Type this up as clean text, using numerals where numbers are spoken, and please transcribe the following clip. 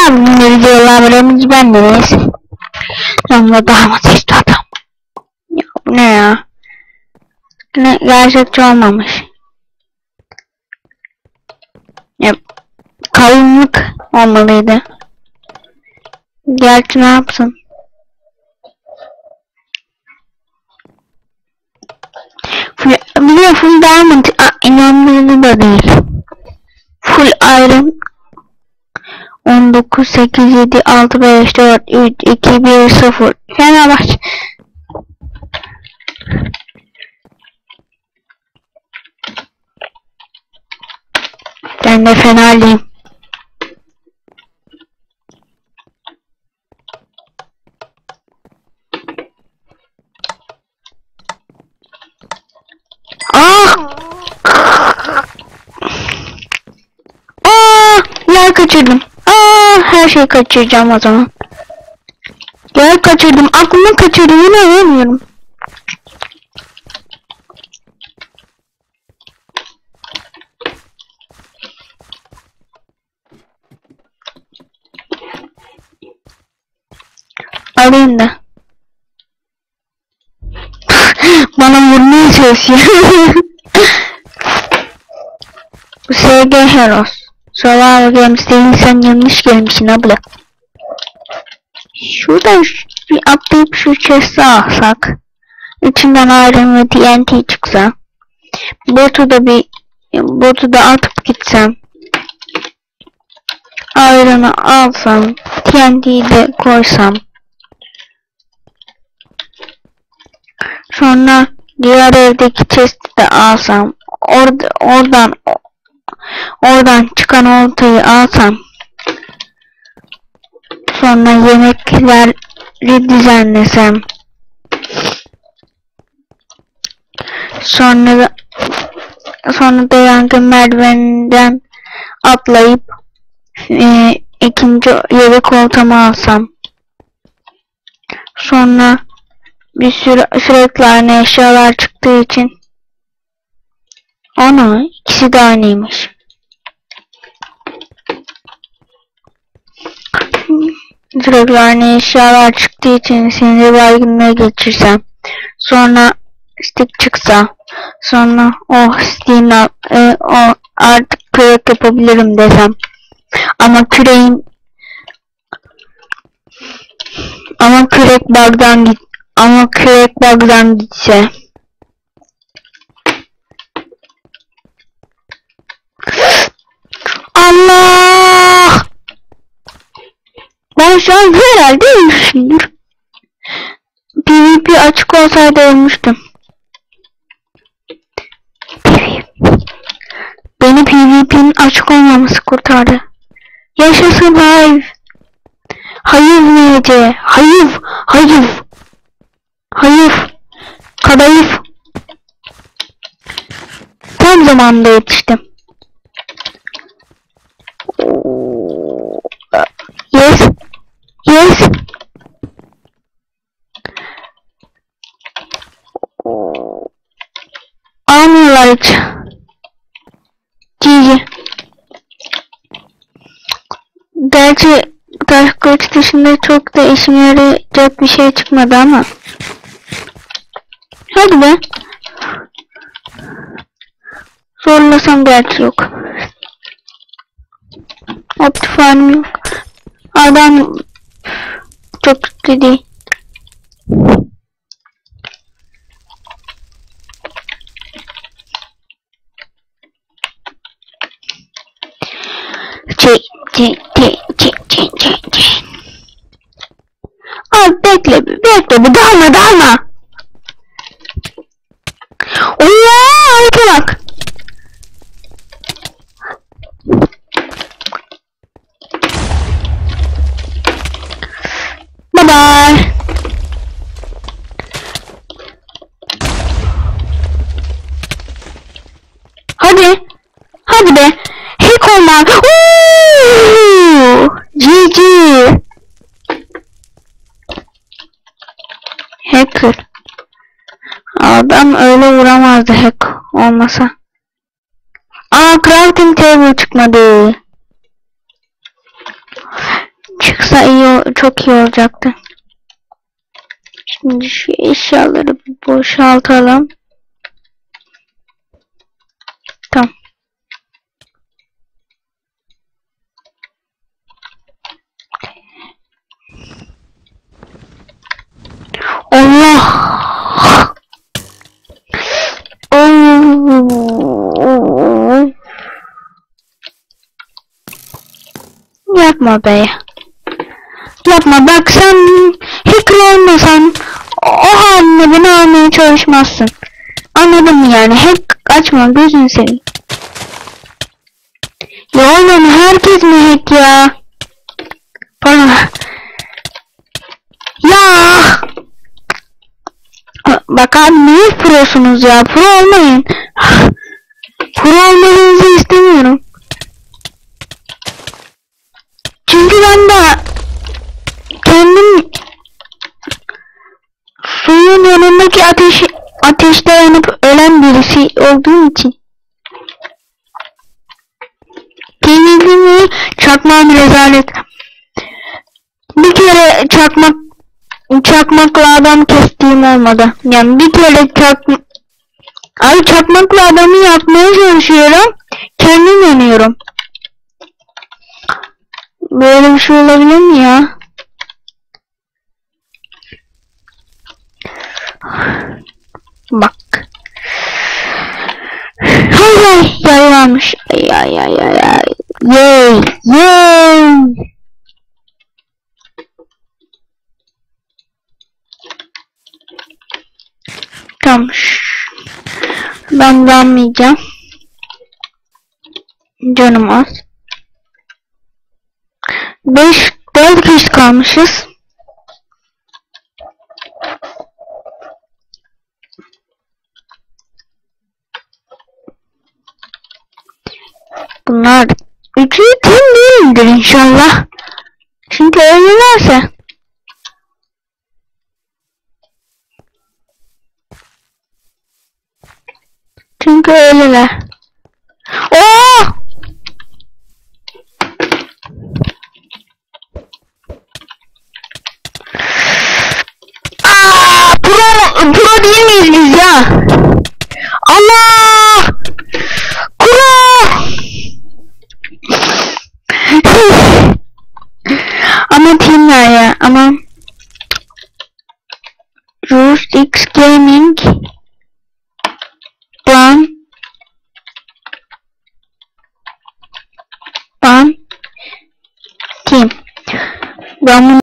Bugün de videolarımız bendeyiz. Yanımda damat işte adam. Ya bu ne ya? Ne gerçekçi olmamış. Ya kalınlık olmalıydı. Gerçi ne yapsın? Bir de full diamond inanılmaz da değil. Full iron 19 8 7 6 5 4 3 2 1 0. Fenerbahçe. Ben de Fenerliyim. Yer kaçırdım. Her şeyi kaçıracağım o zaman. Yer kaçırdım. Aklımı kaçırdım. İnanamıyorum. Alayım da. Bana vurmaya çalışıyor. Bu SG Heroes. Survival Games'te insan yanlış gelmişsin abla. Şuradan bir atlayıp şu chest'i alsak. İçinden Iron ve TNT çıksa. Botu da atıp gitsem. Iron'ı alsam. TNT'yi de koysam. Sonra diğer evdeki chest'i de alsam. Oradan çıkan oltayı alsam. Sonra yemekleri düzenlesem. Sonra da yangın merdiveninden atlayıp ikinci yedek oltamı alsam. Sonra bir sürü sürekli aynı eşyalar çıktığı için ikisi de aynıymış. Sürekli aynı eşyalar çıktığı için sinir baygınlığı geçirsem. Sonra stick çıksa. Sonra stick'in artık kürek yapabilirim desem. Ama kürek bug'dan gitse. Allah! Ben şu an herhalde ölmüşümdür. PvP açık olsaydı ölmüştüm. Beni PvP'nin açık olmaması kurtardı. Yaşasın hayv. Hayv neydi? Hayv. Kadayıf. Tam zamanında yetiştim. Yes. Almıyorlar hiç. GG. Gerçi taş kılıç dışında çok da işime yarayacak bir şey çıkmadı ama. Hadi be. Zorlasam gerçi yok. Optifine'm yok. Adam çok kötü değil. Bekle bir dalma. Harika bak. Bye bye. Hadi be. Hack olmak. GG. Hacker. Adam öyle vuramazdı hack olmasa. Crafting table çıkmadı. çok iyi olacaktı. Şimdi şu eşyaları bir boşaltalım. Tamam. Allah! Yapma be. Yapma, bak sen hacker olmasan o haline beni almaya çalışmazsın. Anladın mı yani? Hack açma, gözünü seveyim. Ya oğlum, herkes mi hack ya? Pardon. Ya! Bak abi, niye prosunuz ya? Pro olmayın. Pro olmanızı istemiyorum. Çünkü ben de kendim suyun yanındaki ateşte yanıp ölen birisi olduğum için. Kendimi çakmağım rezalet. Bir kere çakmakla adam kestiğim olmadı. Yani bir kere çakmakla adamı yapmaya çalışıyorum. Kendim yanıyorum. Böyle bir şey olabilir mi ya? Bak. Hay yaylanmış. Ay. Yay. Tamam. Ben dalmayacağım. Canım az. 4 kişi kalmışız. Bunlar üçü kim değildir inşallah. Çünkü öylelerse. Çünkü öyleler. Oo! Pro değil miyiz biz ya? Allah! Ama timler ya, ama Roost X Gaming Ban Team. Ben